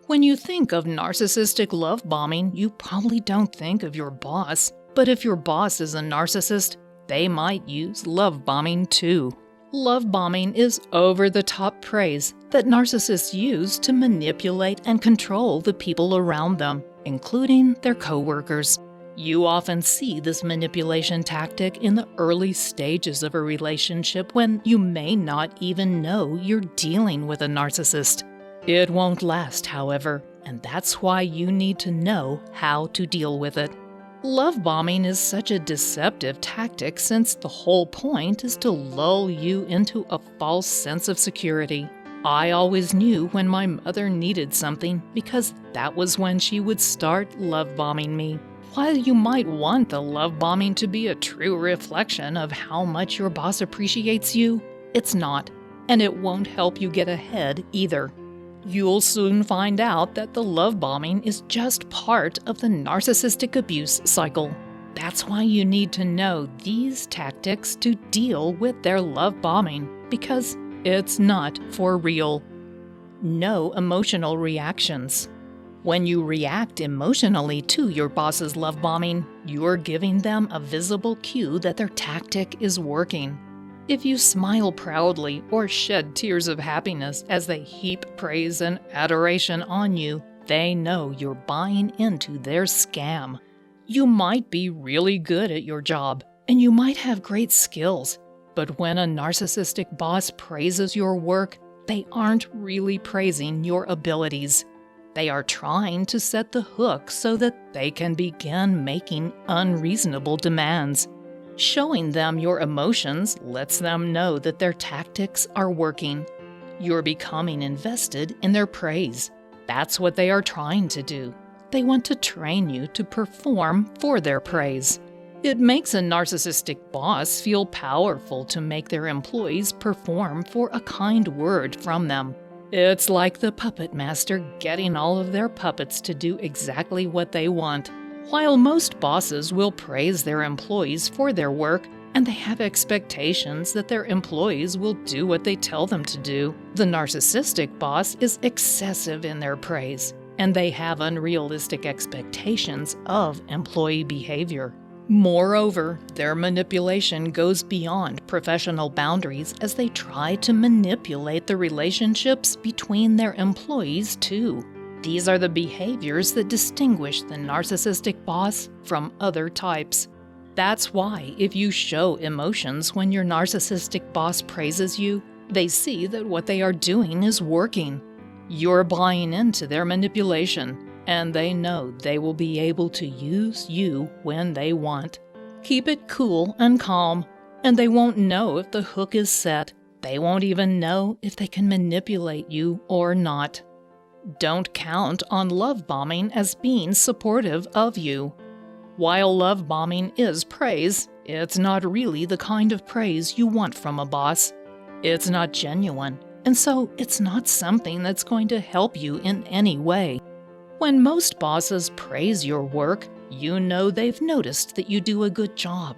When you think of narcissistic love bombing, you probably don't think of your boss. But if your boss is a narcissist, they might use love bombing too. Love bombing is over-the-top praise that narcissists use to manipulate and control the people around them, including their coworkers. You often see this manipulation tactic in the early stages of a relationship when you may not even know you're dealing with a narcissist. It won't last, however, and that's why you need to know how to deal with it. Love bombing is such a deceptive tactic since the whole point is to lull you into a false sense of security. I always knew when my mother needed something because that was when she would start love bombing me. While you might want the love bombing to be a true reflection of how much your boss appreciates you, it's not, and it won't help you get ahead either. You'll soon find out that the love bombing is just part of the narcissistic abuse cycle. That's why you need to know these tactics to deal with their love bombing, because it's not for real. No emotional reactions. When you react emotionally to your boss's love bombing, you're giving them a visible cue that their tactic is working. If you smile proudly or shed tears of happiness as they heap praise and adoration on you, they know you're buying into their scam. You might be really good at your job, and you might have great skills, but when a narcissistic boss praises your work, they aren't really praising your abilities. They are trying to set the hook so that they can begin making unreasonable demands. Showing them your emotions lets them know that their tactics are working. You're becoming invested in their praise. That's what they are trying to do. They want to train you to perform for their praise. It makes a narcissistic boss feel powerful to make their employees perform for a kind word from them. It's like the puppet master getting all of their puppets to do exactly what they want. While most bosses will praise their employees for their work, and they have expectations that their employees will do what they tell them to do, the narcissistic boss is excessive in their praise, and they have unrealistic expectations of employee behavior. Moreover, their manipulation goes beyond professional boundaries as they try to manipulate the relationships between their employees too. These are the behaviors that distinguish the narcissistic boss from other types. That's why if you show emotions when your narcissistic boss praises you, they see that what they are doing is working. You're buying into their manipulation, and they know they will be able to use you when they want. Keep it cool and calm, and they won't know if the hook is set. They won't even know if they can manipulate you or not. Don't count on love bombing as being supportive of you. While love bombing is praise, it's not really the kind of praise you want from a boss. It's not genuine, and so it's not something that's going to help you in any way. When most bosses praise your work, you know they've noticed that you do a good job.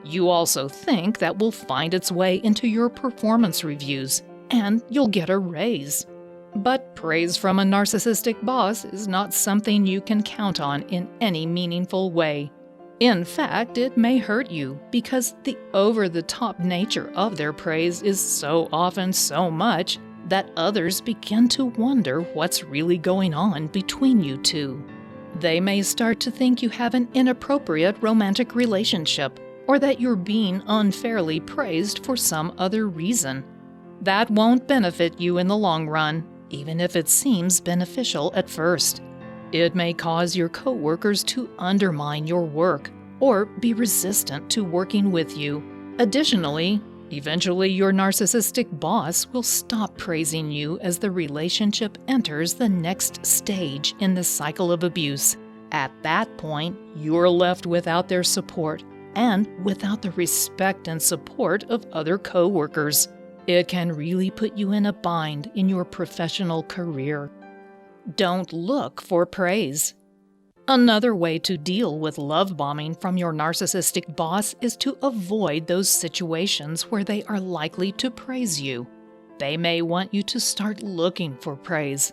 You also think that will find its way into your performance reviews, and you'll get a raise. But praise from a narcissistic boss is not something you can count on in any meaningful way. In fact, it may hurt you because the over-the-top nature of their praise is so often so much that others begin to wonder what's really going on between you two. They may start to think you have an inappropriate romantic relationship, or that you're being unfairly praised for some other reason. That won't benefit you in the long run, even if it seems beneficial at first. It may cause your coworkers to undermine your work or be resistant to working with you. Additionally, eventually your narcissistic boss will stop praising you as the relationship enters the next stage in the cycle of abuse. At that point, you're left without their support and without the respect and support of other coworkers. It can really put you in a bind in your professional career. Don't look for praise. Another way to deal with love bombing from your narcissistic boss is to avoid those situations where they are likely to praise you. They may want you to start looking for praise.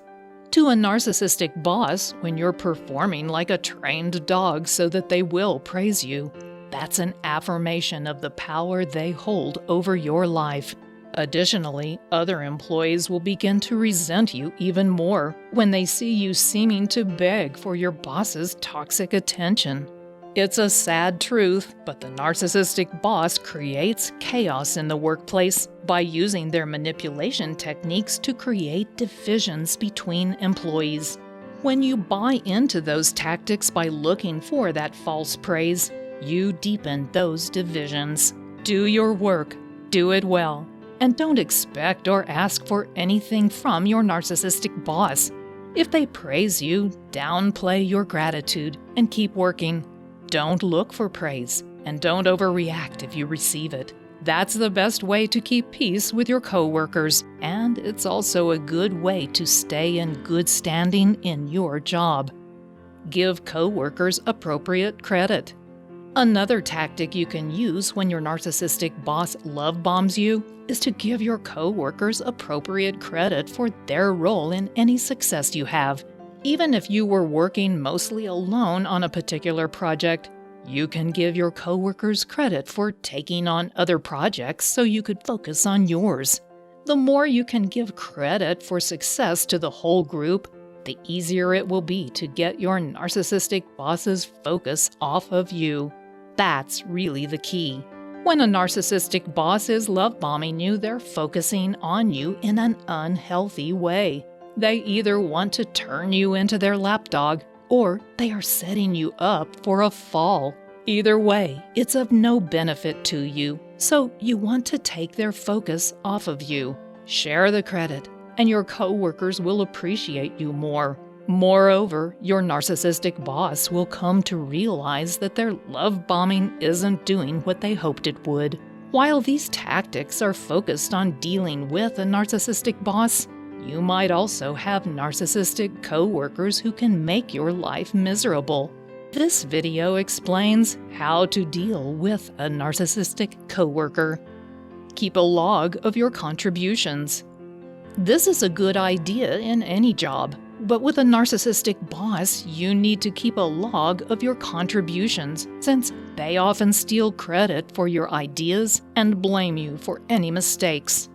To a narcissistic boss, when you're performing like a trained dog so that they will praise you, that's an affirmation of the power they hold over your life. Additionally, other employees will begin to resent you even more when they see you seeming to beg for your boss's toxic attention. It's a sad truth, but the narcissistic boss creates chaos in the workplace by using their manipulation techniques to create divisions between employees. When you buy into those tactics by looking for that false praise, you deepen those divisions. Do your work, do it well, and don't expect or ask for anything from your narcissistic boss. If they praise you, downplay your gratitude and keep working. Don't look for praise, and don't overreact if you receive it. That's the best way to keep peace with your coworkers, and it's also a good way to stay in good standing in your job. Give coworkers appropriate credit. Another tactic you can use when your narcissistic boss love bombs you is to give your coworkers appropriate credit for their role in any success you have. Even if you were working mostly alone on a particular project, you can give your coworkers credit for taking on other projects so you could focus on yours. The more you can give credit for success to the whole group, the easier it will be to get your narcissistic boss's focus off of you. That's really the key. When a narcissistic boss is love bombing you, they're focusing on you in an unhealthy way. They either want to turn you into their lapdog, or they are setting you up for a fall. Either way, it's of no benefit to you, so you want to take their focus off of you. Share the credit, and your coworkers will appreciate you more. Moreover, your narcissistic boss will come to realize that their love bombing isn't doing what they hoped it would. While these tactics are focused on dealing with a narcissistic boss, you might also have narcissistic coworkers who can make your life miserable. This video explains how to deal with a narcissistic coworker. Keep a log of your contributions. This is a good idea in any job, but with a narcissistic boss, you need to keep a log of your contributions since they often steal credit for your ideas and blame you for any mistakes.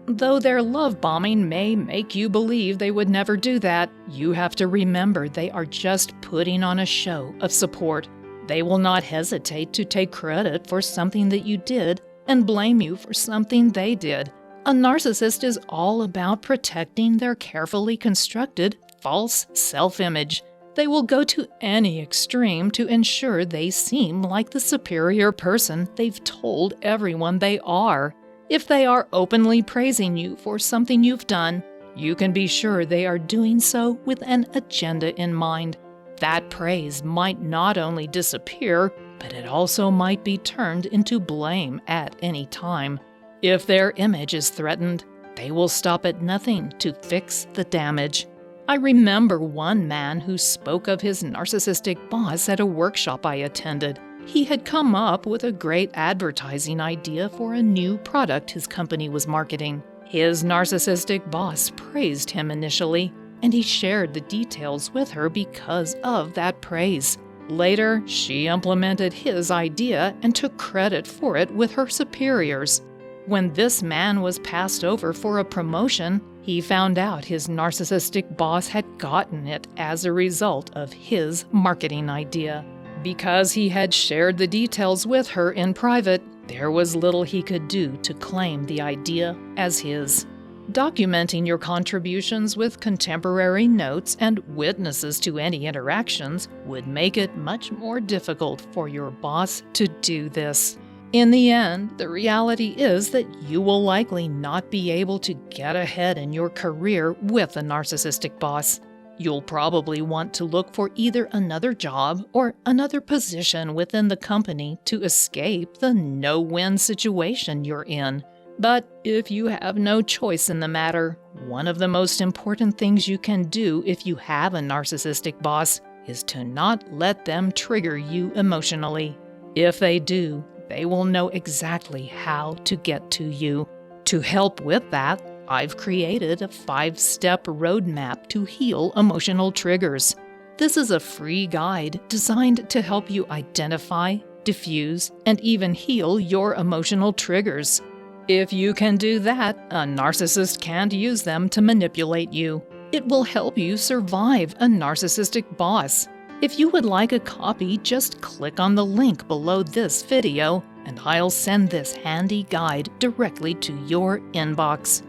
Though their love bombing may make you believe they would never do that, you have to remember they are just putting on a show of support. They will not hesitate to take credit for something that you did and blame you for something they did. A narcissist is all about protecting their carefully constructed false self-image. They will go to any extreme to ensure they seem like the superior person they've told everyone they are. If they are openly praising you for something you've done, you can be sure they are doing so with an agenda in mind. That praise might not only disappear, but it also might be turned into blame at any time. If their image is threatened, they will stop at nothing to fix the damage. I remember one man who spoke of his narcissistic boss at a workshop I attended. He had come up with a great advertising idea for a new product his company was marketing. His narcissistic boss praised him initially, and he shared the details with her because of that praise. Later, she implemented his idea and took credit for it with her superiors. When this man was passed over for a promotion, he found out his narcissistic boss had gotten it as a result of his marketing idea. Because he had shared the details with her in private, there was little he could do to claim the idea as his. Documenting your contributions with contemporary notes and witnesses to any interactions would make it much more difficult for your boss to do this. In the end, the reality is that you will likely not be able to get ahead in your career with a narcissistic boss. You'll probably want to look for either another job or another position within the company to escape the no-win situation you're in. But if you have no choice in the matter, one of the most important things you can do if you have a narcissistic boss is to not let them trigger you emotionally. If they do, they will know exactly how to get to you. To help with that, I've created a 5-step roadmap to heal emotional triggers. This is a free guide designed to help you identify, diffuse, and even heal your emotional triggers. If you can do that, a narcissist can't use them to manipulate you. It will help you survive a narcissistic boss. If you would like a copy, just click on the link below this video, and I'll send this handy guide directly to your inbox.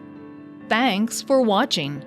Thanks for watching.